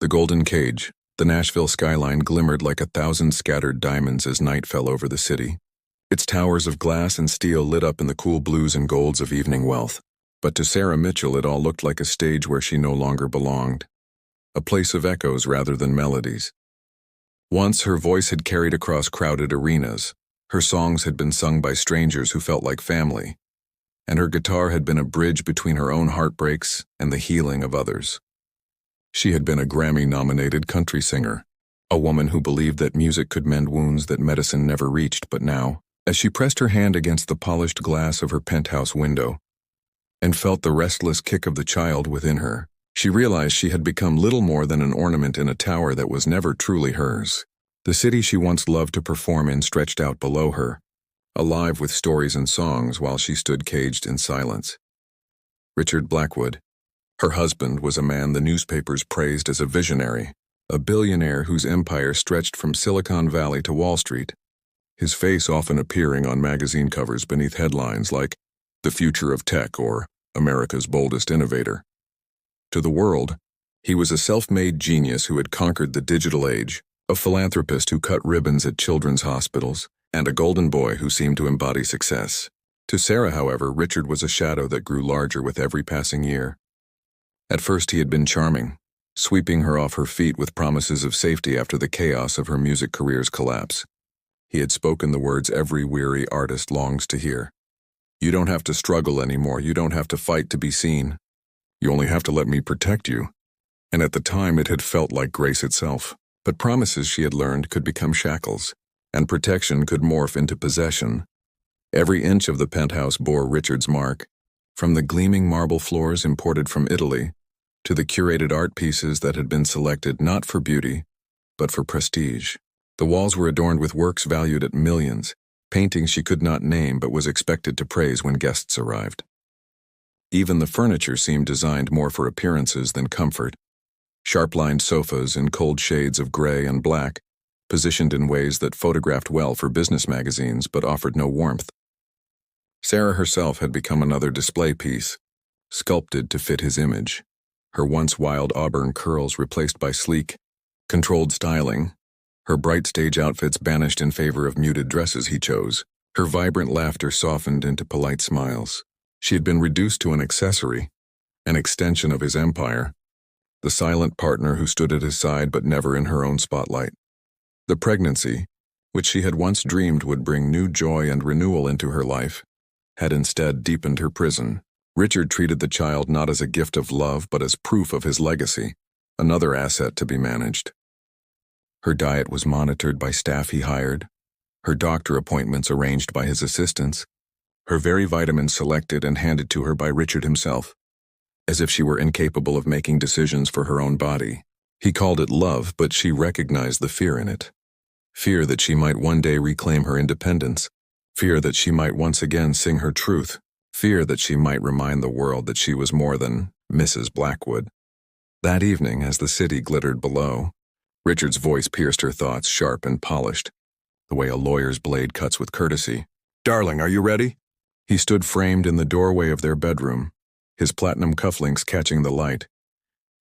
The golden cage, the Nashville skyline glimmered like 1,000 scattered diamonds as night fell over the city. Its towers of glass and steel lit up in the cool blues and golds of evening wealth. But to Sarah Mitchell it all looked like a stage where she no longer belonged. A place of echoes rather than melodies. Once her voice had carried across crowded arenas. Her songs had been sung by strangers who felt like family. And her guitar had been a bridge between her own heartbreaks and the healing of others. She had been a Grammy-nominated country singer, a woman who believed that music could mend wounds that medicine never reached. But now, as she pressed her hand against the polished glass of her penthouse window and felt the restless kick of the child within her, she realized she had become little more than an ornament in a tower that was never truly hers. The city she once loved to perform in stretched out below her, alive with stories and songs while she stood caged in silence. Richard Blackwood. Her husband was a man the newspapers praised as a visionary, a billionaire whose empire stretched from Silicon Valley to Wall Street, his face often appearing on magazine covers beneath headlines like "The Future of Tech" or "America's Boldest Innovator." To the world, he was a self-made genius who had conquered the digital age, a philanthropist who cut ribbons at children's hospitals, and a golden boy who seemed to embody success. To Sarah, however, Richard was a shadow that grew larger with every passing year. At first he had been charming, sweeping her off her feet with promises of safety after the chaos of her music career's collapse. He had spoken the words every weary artist longs to hear. "You don't have to struggle anymore, you don't have to fight to be seen. You only have to let me protect you." And at the time it had felt like grace itself. But promises, she had learned, could become shackles, and protection could morph into possession. Every inch of the penthouse bore Richard's mark, from the gleaming marble floors imported from Italy to the curated art pieces that had been selected not for beauty, but for prestige. The walls were adorned with works valued at millions, paintings she could not name but was expected to praise when guests arrived. Even the furniture seemed designed more for appearances than comfort. Sharp-lined sofas in cold shades of gray and black, positioned in ways that photographed well for business magazines but offered no warmth. Sarah herself had become another display piece, sculpted to fit his image, her once wild auburn curls replaced by sleek, controlled styling, her bright stage outfits banished in favor of muted dresses he chose, her vibrant laughter softened into polite smiles. She had been reduced to an accessory, an extension of his empire, the silent partner who stood at his side but never in her own spotlight. The pregnancy, which she had once dreamed would bring new joy and renewal into her life, had instead deepened her prison. Richard treated the child not as a gift of love but as proof of his legacy, another asset to be managed. Her diet was monitored by staff he hired, her doctor appointments arranged by his assistants, her very vitamins selected and handed to her by Richard himself, as if she were incapable of making decisions for her own body. He called it love, but she recognized the fear in it. Fear that she might one day reclaim her independence, fear that she might once again sing her truth, fear that she might remind the world that she was more than Mrs. Blackwood. That evening, as the city glittered below, Richard's voice pierced her thoughts, sharp and polished, the way a lawyer's blade cuts with courtesy. "Darling, are you ready?" He stood framed in the doorway of their bedroom, his platinum cufflinks catching the light,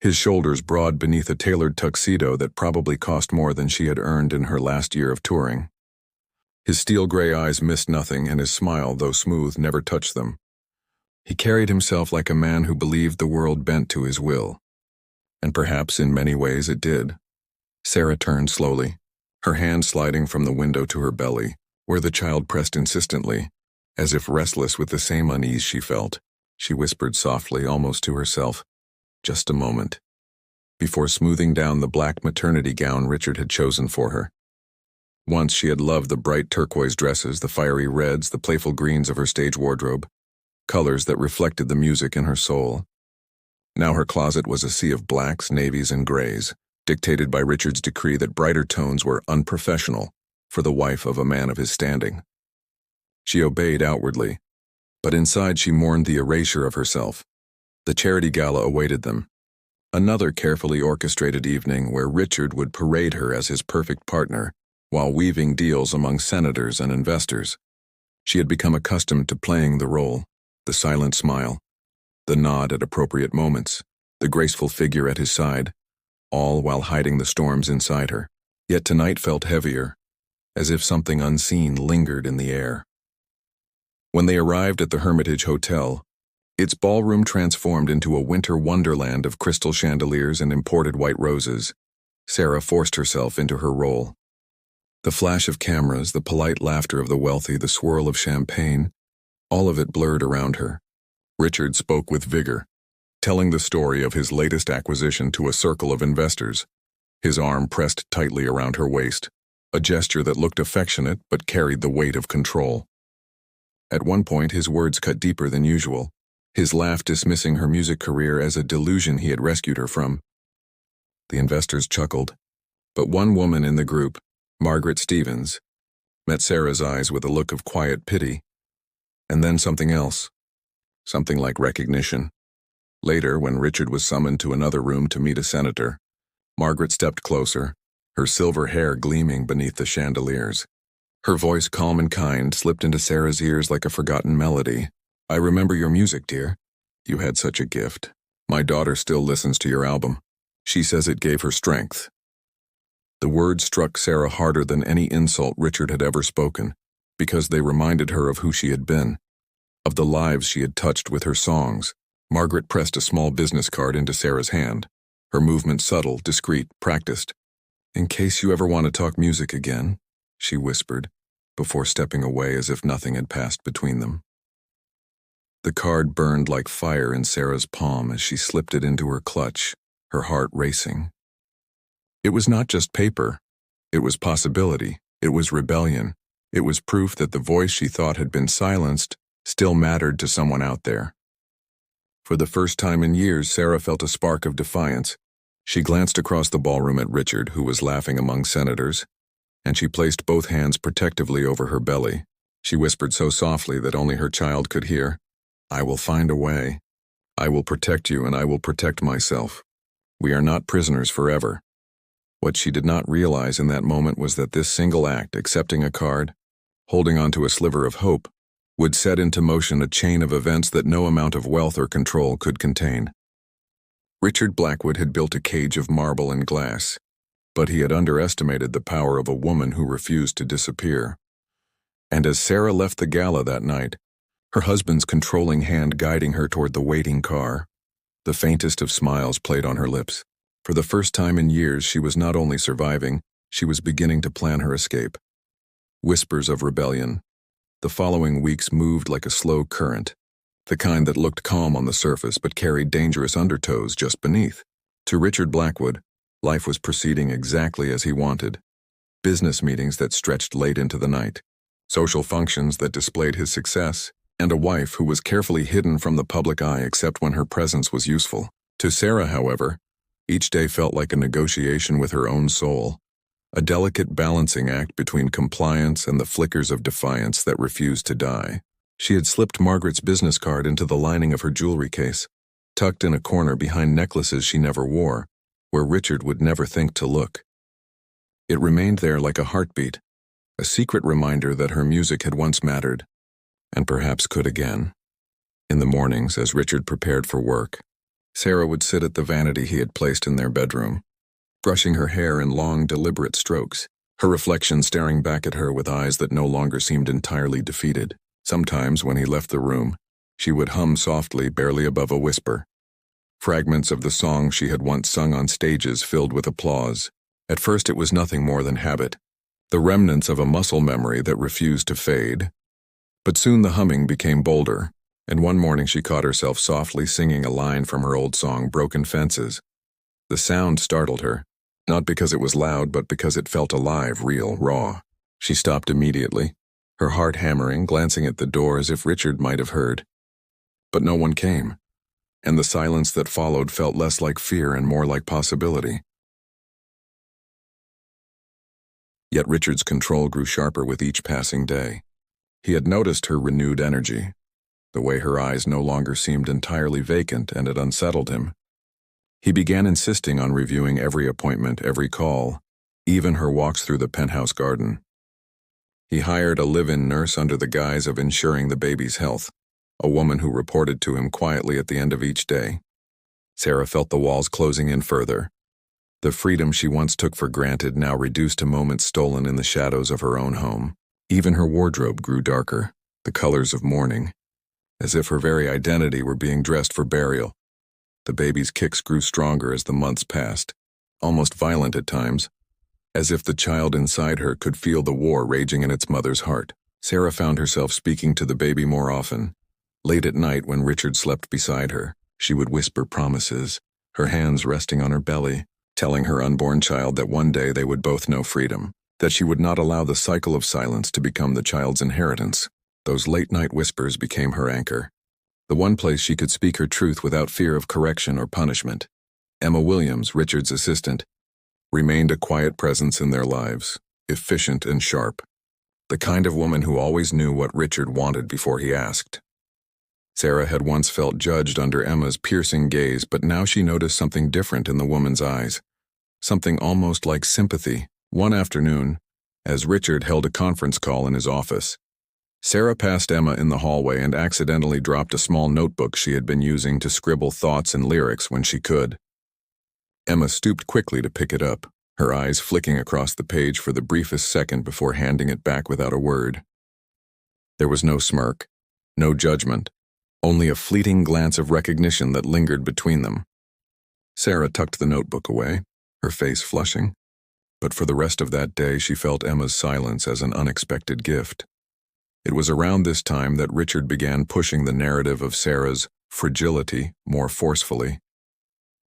his shoulders broad beneath a tailored tuxedo that probably cost more than she had earned in her last year of touring. His steel-gray eyes missed nothing, and his smile, though smooth, never touched them. He carried himself like a man who believed the world bent to his will. And perhaps in many ways it did. Sarah turned slowly, her hand sliding from the window to her belly, where the child pressed insistently, as if restless with the same unease she felt. She whispered softly, almost to herself, "Just a moment," before smoothing down the black maternity gown Richard had chosen for her. Once she had loved the bright turquoise dresses, the fiery reds, the playful greens of her stage wardrobe, colors that reflected the music in her soul. Now her closet was a sea of blacks, navies, and grays, dictated by Richard's decree that brighter tones were unprofessional for the wife of a man of his standing. She obeyed outwardly, but inside she mourned the erasure of herself. The charity gala awaited them, another carefully orchestrated evening where Richard would parade her as his perfect partner while weaving deals among senators and investors. She had become accustomed to playing the role, the silent smile, the nod at appropriate moments, the graceful figure at his side, all while hiding the storms inside her. Yet tonight felt heavier, as if something unseen lingered in the air. When they arrived at the Hermitage Hotel, its ballroom transformed into a winter wonderland of crystal chandeliers and imported white roses, Sarah forced herself into her role. The flash of cameras, the polite laughter of the wealthy, the swirl of champagne, all of it blurred around her. Richard spoke with vigor, telling the story of his latest acquisition to a circle of investors, his arm pressed tightly around her waist, a gesture that looked affectionate but carried the weight of control. At one point, his words cut deeper than usual, his laugh dismissing her music career as a delusion he had rescued her from. The investors chuckled, but one woman in the group, Margaret Stevens, met Sarah's eyes with a look of quiet pity, and then something else, something like recognition. Later, when Richard was summoned to another room to meet a senator, Margaret stepped closer, her silver hair gleaming beneath the chandeliers. Her voice, calm and kind, slipped into Sarah's ears like a forgotten melody. "I remember your music, dear. You had such a gift. My daughter still listens to your album. She says it gave her strength." The words struck Sarah harder than any insult Richard had ever spoken, because they reminded her of who she had been, of the lives she had touched with her songs. Margaret pressed a small business card into Sarah's hand, her movement subtle, discreet, practiced. "In case you ever want to talk music again," she whispered, before stepping away as if nothing had passed between them. The card burned like fire in Sarah's palm as she slipped it into her clutch, her heart racing. It was not just paper. It was possibility. It was rebellion. It was proof that the voice she thought had been silenced still mattered to someone out there. For the first time in years, Sarah felt a spark of defiance. She glanced across the ballroom at Richard, who was laughing among senators, and she placed both hands protectively over her belly. She whispered so softly that only her child could hear, "I will find a way. I will protect you and I will protect myself. We are not prisoners forever." What she did not realize in that moment was that this single act, accepting a card, holding onto a sliver of hope, would set into motion a chain of events that no amount of wealth or control could contain. Richard Blackwood had built a cage of marble and glass, but he had underestimated the power of a woman who refused to disappear. And as Sarah left the gala that night, her husband's controlling hand guiding her toward the waiting car, the faintest of smiles played on her lips. For the first time in years, she was not only surviving, she was beginning to plan her escape. Whispers of rebellion. The following weeks moved like a slow current, the kind that looked calm on the surface but carried dangerous undertows just beneath. To Richard Blackwood, life was proceeding exactly as he wanted. Business meetings that stretched late into the night, social functions that displayed his success, and a wife who was carefully hidden from the public eye except when her presence was useful. To Sarah, however, each day felt like a negotiation with her own soul, a delicate balancing act between compliance and the flickers of defiance that refused to die. She had slipped Margaret's business card into the lining of her jewelry case, tucked in a corner behind necklaces she never wore, where Richard would never think to look. It remained there like a heartbeat, a secret reminder that her music had once mattered, and perhaps could again. In the mornings, as Richard prepared for work, Sarah would sit at the vanity he had placed in their bedroom, brushing her hair in long, deliberate strokes, her reflection staring back at her with eyes that no longer seemed entirely defeated. Sometimes, when he left the room, she would hum softly, barely above a whisper, fragments of the song she had once sung on stages filled with applause. At first it was nothing more than habit, the remnants of a muscle memory that refused to fade. But soon the humming became bolder, and one morning she caught herself softly singing a line from her old song, Broken Fences. The sound startled her, not because it was loud, but because it felt alive, real, raw. She stopped immediately, her heart hammering, glancing at the door as if Richard might have heard. But no one came, and the silence that followed felt less like fear and more like possibility. Yet Richard's control grew sharper with each passing day. He had noticed her renewed energy, the way her eyes no longer seemed entirely vacant, and it unsettled him. He began insisting on reviewing every appointment, every call, even her walks through the penthouse garden. He hired a live-in nurse under the guise of ensuring the baby's health, a woman who reported to him quietly at the end of each day. Sarah felt the walls closing in further, The freedom she once took for granted now reduced to moments stolen in the shadows of her own home. Even her wardrobe grew darker, the colors of mourning, as if her very identity were being dressed for burial. The baby's kicks grew stronger as the months passed, almost violent at times, as if the child inside her could feel the war raging in its mother's heart. Sarah found herself speaking to the baby more often. Late at night, when Richard slept beside her, she would whisper promises, her hands resting on her belly, telling her unborn child that one day they would both know freedom, that she would not allow the cycle of silence to become the child's inheritance. Those late-night whispers became her anchor, the one place she could speak her truth without fear of correction or punishment. Emma Williams, Richard's assistant, remained a quiet presence in their lives, efficient and sharp, the kind of woman who always knew what Richard wanted before he asked. Sarah had once felt judged under Emma's piercing gaze, but now she noticed something different in the woman's eyes, something almost like sympathy. One afternoon, as Richard held a conference call in his office, Sarah passed Emma in the hallway and accidentally dropped a small notebook she had been using to scribble thoughts and lyrics when she could. Emma stooped quickly to pick it up, her eyes flicking across the page for the briefest second before handing it back without a word. There was no smirk, no judgment, only a fleeting glance of recognition that lingered between them. Sarah tucked the notebook away, her face flushing, but for the rest of that day she felt Emma's silence as an unexpected gift. It was around this time that Richard began pushing the narrative of Sarah's fragility more forcefully.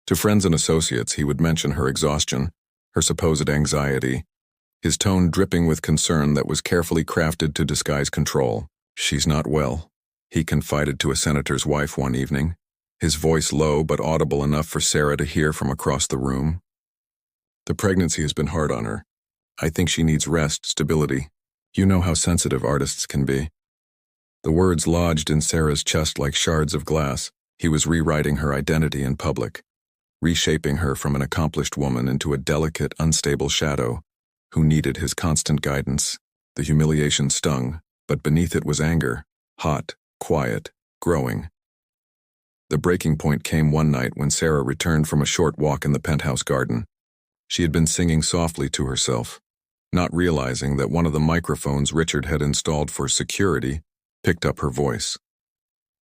To friends and associates, he would mention her exhaustion, her supposed anxiety, his tone dripping with concern that was carefully crafted to disguise control. "She's not well," he confided to a senator's wife one evening, his voice low but audible enough for Sarah to hear from across the room. "The pregnancy has been hard on her. I think she needs rest, stability. You know how sensitive artists can be." The words lodged in Sarah's chest like shards of glass. He was rewriting her identity in public, reshaping her from an accomplished woman into a delicate, unstable shadow who needed his constant guidance. The humiliation stung, but beneath it was anger, hot, quiet, growing. The breaking point came one night when Sarah returned from a short walk in the penthouse garden. She had been singing softly to herself, not realizing that one of the microphones Richard had installed for security picked up her voice.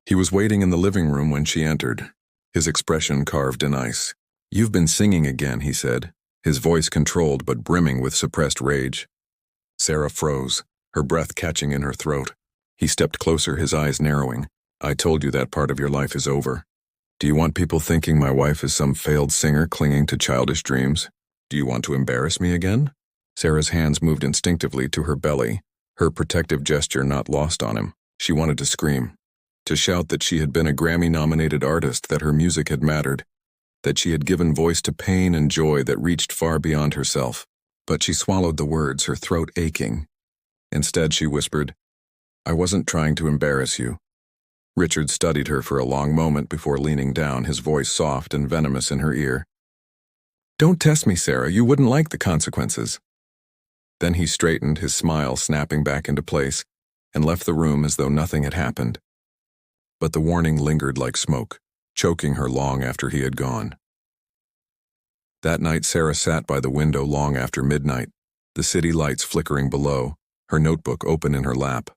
He was waiting in the living room when she entered, his expression carved in ice. "You've been singing again," he said, his voice controlled but brimming with suppressed rage. Sarah froze, her breath catching in her throat. He stepped closer, his eyes narrowing. "I told you that part of your life is over. Do you want people thinking my wife is some failed singer clinging to childish dreams? Do you want to embarrass me again?" Sarah's hands moved instinctively to her belly, her protective gesture not lost on him. She wanted to scream, to shout that she had been a Grammy-nominated artist, that her music had mattered, that she had given voice to pain and joy that reached far beyond herself. But she swallowed the words, her throat aching. Instead, she whispered, "I wasn't trying to embarrass you." Richard studied her for a long moment before leaning down, his voice soft and venomous in her ear. "Don't test me, Sarah. You wouldn't like the consequences." Then he straightened, his smile snapping back into place, and left the room as though nothing had happened. But the warning lingered like smoke, choking her long after he had gone. That night, Sarah sat by the window long after midnight, the city lights flickering below, her notebook open in her lap.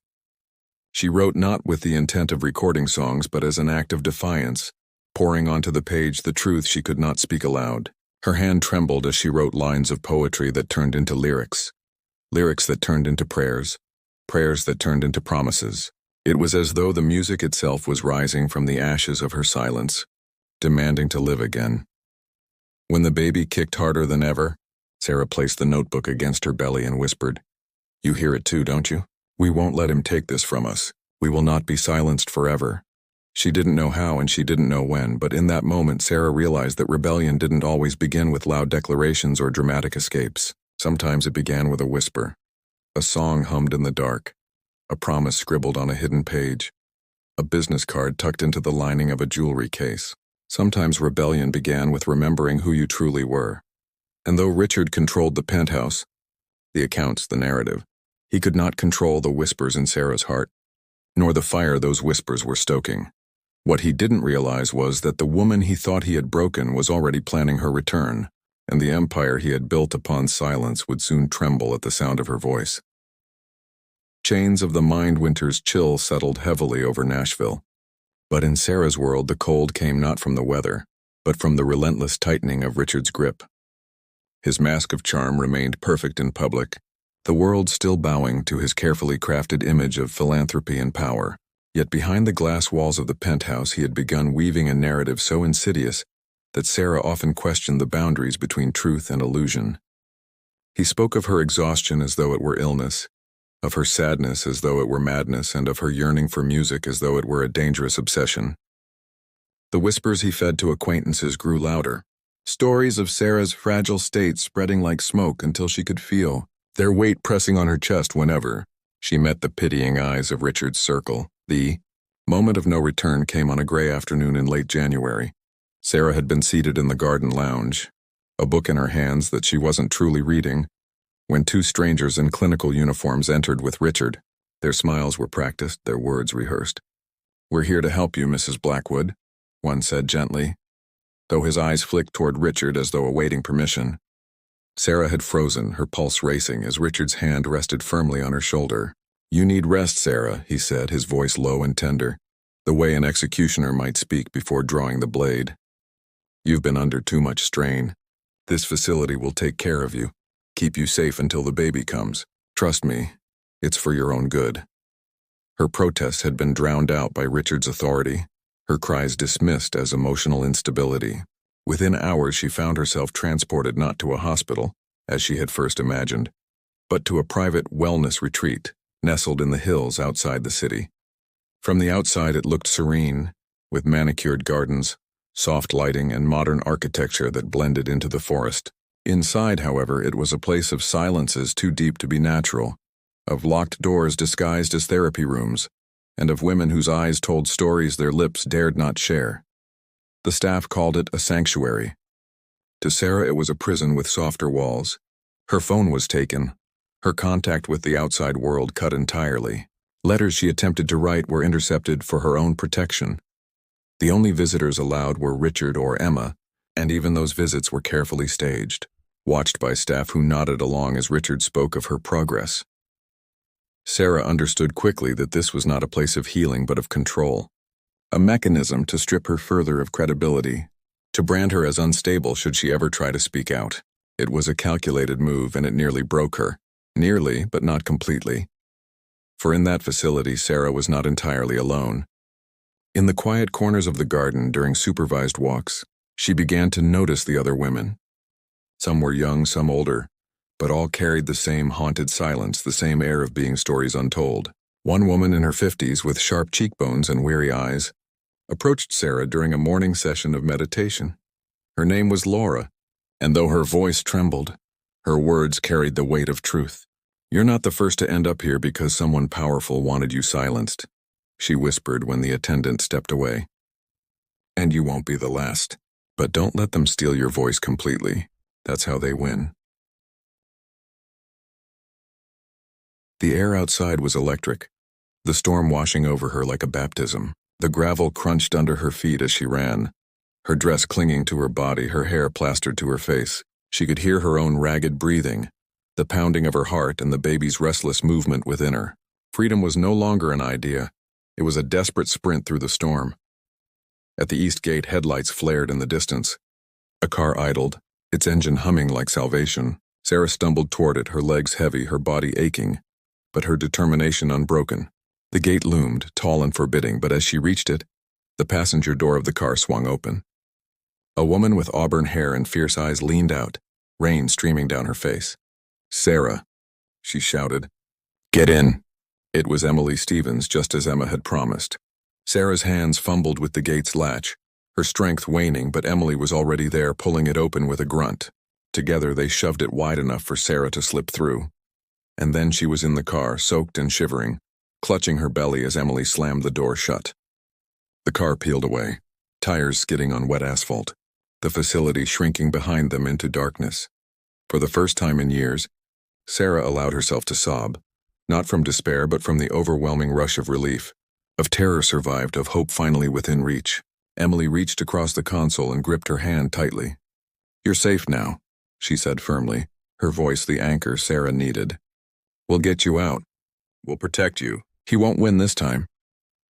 She wrote not with the intent of recording songs, but as an act of defiance, pouring onto the page the truth she could not speak aloud. Her hand trembled as she wrote lines of poetry that turned into lyrics, lyrics that turned into prayers, prayers that turned into promises. It was as though the music itself was rising from the ashes of her silence, demanding to live again. When the baby kicked harder than ever, Sarah placed the notebook against her belly and whispered, "You hear it too, don't you? We won't let him take this from us. We will not be silenced forever." She didn't know how and she didn't know when, but in that moment Sarah realized that rebellion didn't always begin with loud declarations or dramatic escapes. Sometimes it began with a whisper, a song hummed in the dark, a promise scribbled on a hidden page, a business card tucked into the lining of a jewelry case. Sometimes rebellion began with remembering who you truly were. And though Richard controlled the penthouse, the accounts, the narrative, he could not control the whispers in Sarah's heart, nor the fire those whispers were stoking. What he didn't realize was that the woman he thought he had broken was already planning her return, and the empire he had built upon silence would soon tremble at the sound of her voice. Chains of the mind winter's chill settled heavily over Nashville. But in Sarah's world, the cold came not from the weather, but from the relentless tightening of Richard's grip. His mask of charm remained perfect in public, the world still bowing to his carefully crafted image of philanthropy and power. Yet behind the glass walls of the penthouse he had begun weaving a narrative so insidious that Sarah often questioned the boundaries between truth and illusion. He spoke of her exhaustion as though it were illness, of her sadness as though it were madness, and of her yearning for music as though it were a dangerous obsession. The whispers he fed to acquaintances grew louder, stories of Sarah's fragile state spreading like smoke until she could feel their weight pressing on her chest whenever she met the pitying eyes of Richard's circle. The moment of no return came on a gray afternoon in late January. Sarah had been seated in the garden lounge, a book in her hands that she wasn't truly reading, when two strangers in clinical uniforms entered with Richard. Their smiles were practiced, their words rehearsed. "We're here to help you, Mrs. Blackwood," one said gently, though his eyes flicked toward Richard as though awaiting permission. Sarah had frozen, her pulse racing, as Richard's hand rested firmly on her shoulder. "You need rest, Sarah," he said, his voice low and tender, the way an executioner might speak before drawing the blade. "You've been under too much strain. This facility will take care of you, keep you safe until the baby comes. Trust me, it's for your own good." Her protests had been drowned out by Richard's authority, her cries dismissed as emotional instability. Within hours she found herself transported not to a hospital, as she had first imagined, but to a private wellness retreat, nestled in the hills outside the city. From the outside it looked serene, with manicured gardens, soft lighting, and modern architecture that blended into the forest. Inside, however, it was a place of silences too deep to be natural, of locked doors disguised as therapy rooms, and of women whose eyes told stories their lips dared not share. The staff called it a sanctuary. To Sarah it was a prison with softer walls. Her phone was taken, her contact with the outside world cut entirely. Letters she attempted to write were intercepted for her own protection. The only visitors allowed were Richard or Emma, and even those visits were carefully staged, watched by staff who nodded along as Richard spoke of her progress. Sarah understood quickly that this was not a place of healing but of control, a mechanism to strip her further of credibility, to brand her as unstable should she ever try to speak out. It was a calculated move, and it nearly broke her. Nearly, but not completely. For in that facility, Sarah was not entirely alone. In the quiet corners of the garden during supervised walks, she began to notice the other women. Some were young, some older, but all carried the same haunted silence, the same air of being stories untold. One woman in her 50s with sharp cheekbones and weary eyes approached Sarah during a morning session of meditation. Her name was Laura, and though her voice trembled, her words carried the weight of truth. "You're not the first to end up here because someone powerful wanted you silenced," she whispered when the attendant stepped away. "And you won't be the last. But don't let them steal your voice completely. That's how they win." The air outside was electric, the storm washing over her like a baptism. The gravel crunched under her feet as she ran, her dress clinging to her body, her hair plastered to her face. She could hear her own ragged breathing, the pounding of her heart, and the baby's restless movement within her. Freedom was no longer an idea. It was a desperate sprint through the storm. At the east gate, headlights flared in the distance. A car idled, its engine humming like salvation. Sarah stumbled toward it, her legs heavy, her body aching, but her determination unbroken. The gate loomed, tall and forbidding, but as she reached it, the passenger door of the car swung open. A woman with auburn hair and fierce eyes leaned out, rain streaming down her face. "Sarah," she shouted. "Get in." It was Emily Stevens, just as Emma had promised. Sarah's hands fumbled with the gate's latch, her strength waning, but Emily was already there, pulling it open with a grunt. Together they shoved it wide enough for Sarah to slip through. And then she was in the car, soaked and shivering, clutching her belly as Emily slammed the door shut. The car peeled away, tires skidding on wet asphalt, the facility shrinking behind them into darkness. For the first time in years, Sarah allowed herself to sob, not from despair but from the overwhelming rush of relief, of terror survived, of hope finally within reach. Emily reached across the console and gripped her hand tightly. "You're safe now," she said firmly, her voice the anchor Sarah needed. "We'll get you out. We'll protect you. He won't win this time."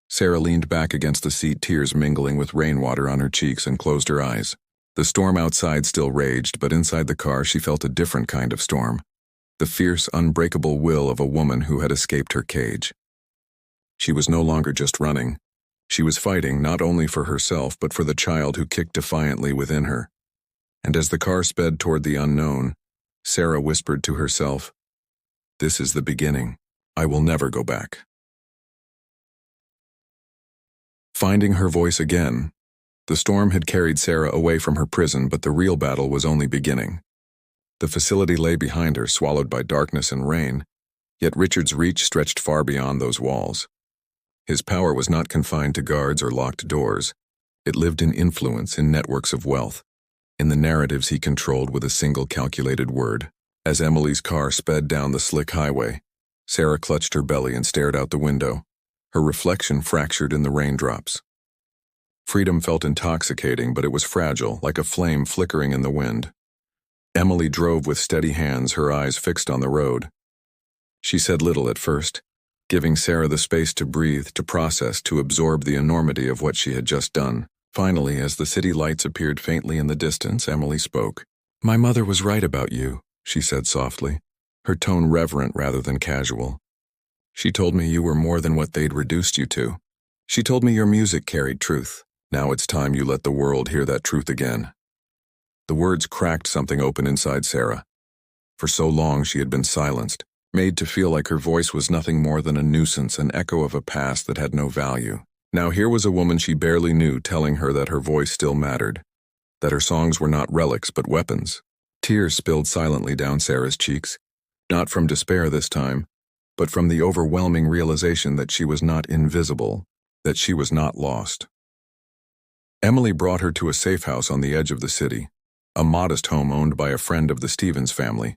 Sarah leaned back against the seat, tears mingling with rainwater on her cheeks, and closed her eyes. The storm outside still raged, but inside the car she felt a different kind of storm. The fierce, unbreakable will of a woman who had escaped her cage. She was no longer just running. She was fighting not only for herself but for the child who kicked defiantly within her. And as the car sped toward the unknown, Sarah whispered to herself, "This is the beginning. I will never go back." Finding her voice again. The storm had carried Sarah away from her prison, but the real battle was only beginning. The facility lay behind her, swallowed by darkness and rain, yet Richard's reach stretched far beyond those walls. His power was not confined to guards or locked doors. It lived in influence, in networks of wealth, in the narratives he controlled with a single calculated word. As Emily's car sped down the slick highway, Sarah clutched her belly and stared out the window, her reflection fractured in the raindrops. Freedom felt intoxicating, but it was fragile, like a flame flickering in the wind. Emily drove with steady hands, her eyes fixed on the road. She said little at first, giving Sarah the space to breathe, to process, to absorb the enormity of what she had just done. Finally, as the city lights appeared faintly in the distance, Emily spoke. "My mother was right about you," she said softly, her tone reverent rather than casual. "She told me you were more than what they'd reduced you to. She told me your music carried truth. Now it's time you let the world hear that truth again." The words cracked something open inside Sarah. For so long she had been silenced, made to feel like her voice was nothing more than a nuisance, an echo of a past that had no value. Now here was a woman she barely knew telling her that her voice still mattered, that her songs were not relics but weapons. Tears spilled silently down Sarah's cheeks, not from despair this time, but from the overwhelming realization that she was not invisible, that she was not lost. Emily brought her to a safe house on the edge of the city, a modest home owned by a friend of the Stevens family,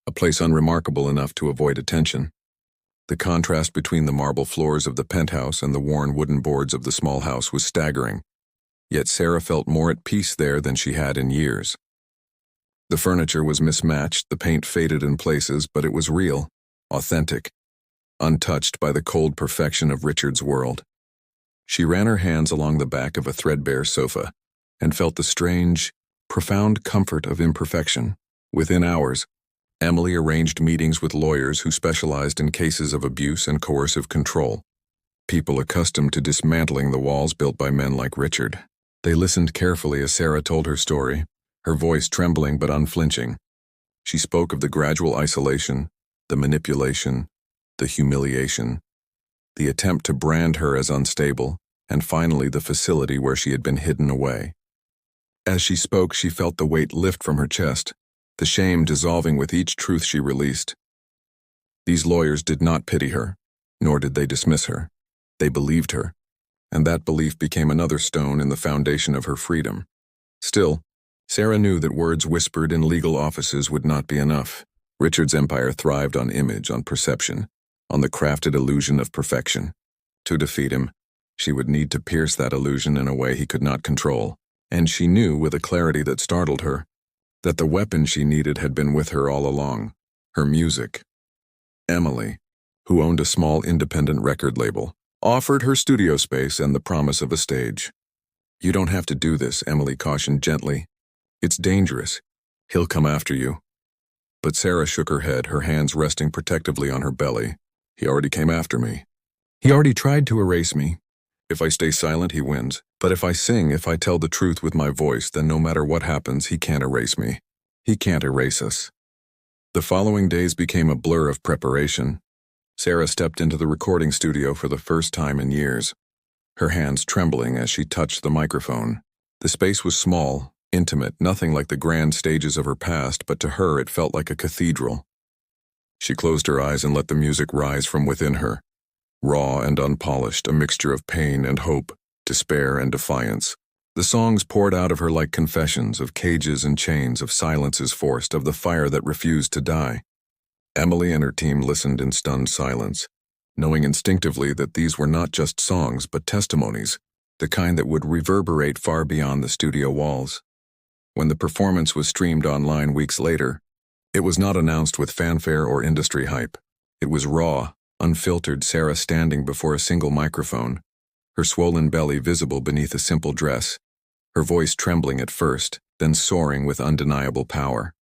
a place unremarkable enough to avoid attention. The contrast between the marble floors of the penthouse and the worn wooden boards of the small house was staggering, yet Sarah felt more at peace there than she had in years. The furniture was mismatched, the paint faded in places, but it was real, authentic, untouched by the cold perfection of Richard's world. She ran her hands along the back of a threadbare sofa and felt the strange, profound comfort of imperfection. Within hours, Emily arranged meetings with lawyers who specialized in cases of abuse and coercive control, people accustomed to dismantling the walls built by men like Richard. They listened carefully as Sarah told her story, her voice trembling but unflinching. She spoke of the gradual isolation, the manipulation, the humiliation, the attempt to brand her as unstable, and finally the facility where she had been hidden away. As she spoke, she felt the weight lift from her chest, the shame dissolving with each truth she released. These lawyers did not pity her, nor did they dismiss her. They believed her, and that belief became another stone in the foundation of her freedom. Still, Sarah knew that words whispered in legal offices would not be enough. Richard's empire thrived on image, on perception, on the crafted illusion of perfection. To defeat him, she would need to pierce that illusion in a way he could not control, and she knew with a clarity that startled her that the weapon she needed had been with her all along, her music. Emily, who owned a small independent record label, offered her studio space and the promise of a stage. "You don't have to do this," Emily cautioned gently. "It's dangerous. He'll come after you." But Sarah shook her head, her hands resting protectively on her belly. "He already came after me. He already tried to erase me. If I stay silent, he wins. But if I sing, if I tell the truth with my voice, then no matter what happens, he can't erase me. He can't erase us." The following days became a blur of preparation. Sarah stepped into the recording studio for the first time in years, her hands trembling as she touched the microphone. The space was small, intimate, nothing like the grand stages of her past, but to her it felt like a cathedral. She closed her eyes and let the music rise from within her, raw and unpolished, a mixture of pain and hope, despair and defiance. The songs poured out of her like confessions of cages and chains, of silences forced, of the fire that refused to die. Emily and her team listened in stunned silence, knowing instinctively that these were not just songs but testimonies, the kind that would reverberate far beyond the studio walls. When the performance was streamed online weeks later, it was not announced with fanfare or industry hype. It was raw, unfiltered Sarah standing before a single microphone, her swollen belly visible beneath a simple dress, her voice trembling at first, then soaring with undeniable power.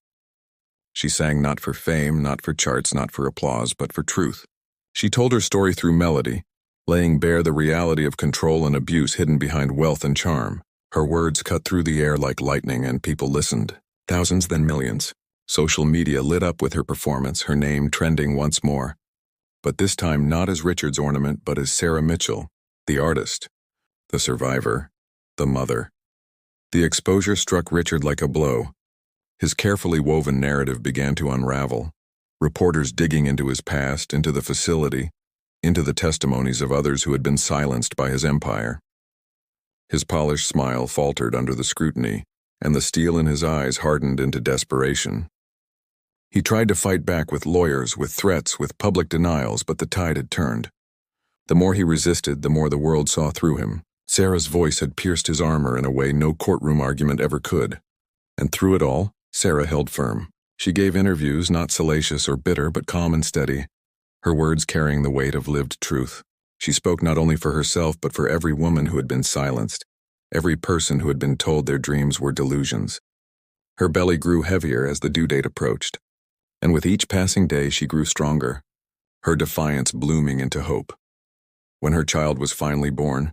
She sang not for fame, not for charts, not for applause, but for truth. She told her story through melody, laying bare the reality of control and abuse hidden behind wealth and charm. Her words cut through the air like lightning, and people listened. Thousands, then millions. Social media lit up with her performance, her name trending once more. But this time not as Richard's ornament, but as Sarah Mitchell, the artist, the survivor, the mother. The exposure struck Richard like a blow. His carefully woven narrative began to unravel, reporters digging into his past, into the facility, into the testimonies of others who had been silenced by his empire. His polished smile faltered under the scrutiny, and the steel in his eyes hardened into desperation. He tried to fight back with lawyers, with threats, with public denials, but the tide had turned. The more he resisted, the more the world saw through him. Sarah's voice had pierced his armor in a way no courtroom argument ever could. And through it all, Sarah held firm. She gave interviews not salacious or bitter, but calm and steady, her words carrying the weight of lived truth. She spoke not only for herself, but for every woman who had been silenced, every person who had been told their dreams were delusions. Her belly grew heavier as the due date approached, and with each passing day she grew stronger, her defiance blooming into hope. When her child was finally born,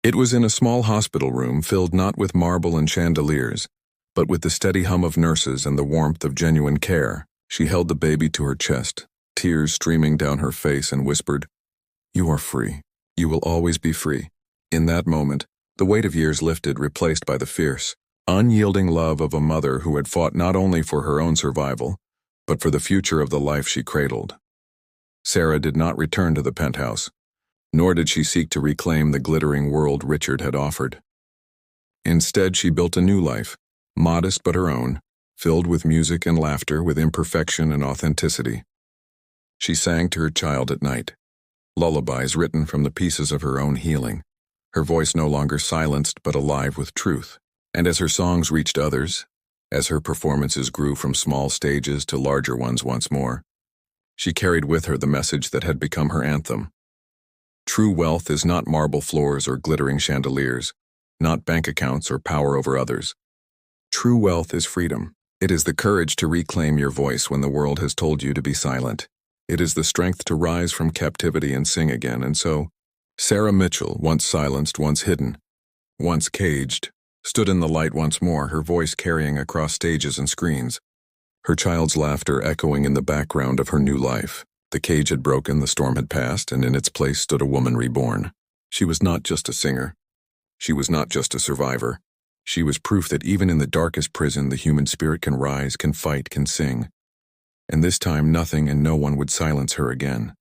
it was in a small hospital room filled not with marble and chandeliers, but with the steady hum of nurses and the warmth of genuine care. She held the baby to her chest, tears streaming down her face, and whispered, "You are free. You will always be free." In that moment, the weight of years lifted, replaced by the fierce, unyielding love of a mother who had fought not only for her own survival, but for the future of the life she cradled. Sarah did not return to the penthouse, nor did she seek to reclaim the glittering world Richard had offered. Instead, she built a new life, modest but her own, filled with music and laughter, with imperfection and authenticity. She sang to her child at night, lullabies written from the pieces of her own healing, her voice no longer silenced but alive with truth. And as her songs reached others, as her performances grew from small stages to larger ones once more, she carried with her the message that had become her anthem. True wealth is not marble floors or glittering chandeliers, not bank accounts or power over others. True wealth is freedom. It is the courage to reclaim your voice when the world has told you to be silent. It is the strength to rise from captivity and sing again. And so, Sarah Mitchell, once silenced, once hidden, once caged, stood in the light once more, her voice carrying across stages and screens, her child's laughter echoing in the background of her new life. The cage had broken, the storm had passed, and in its place stood a woman reborn. She was not just a singer. She was not just a survivor. She was proof that even in the darkest prison, the human spirit can rise, can fight, can sing. And this time, nothing and no one would silence her again.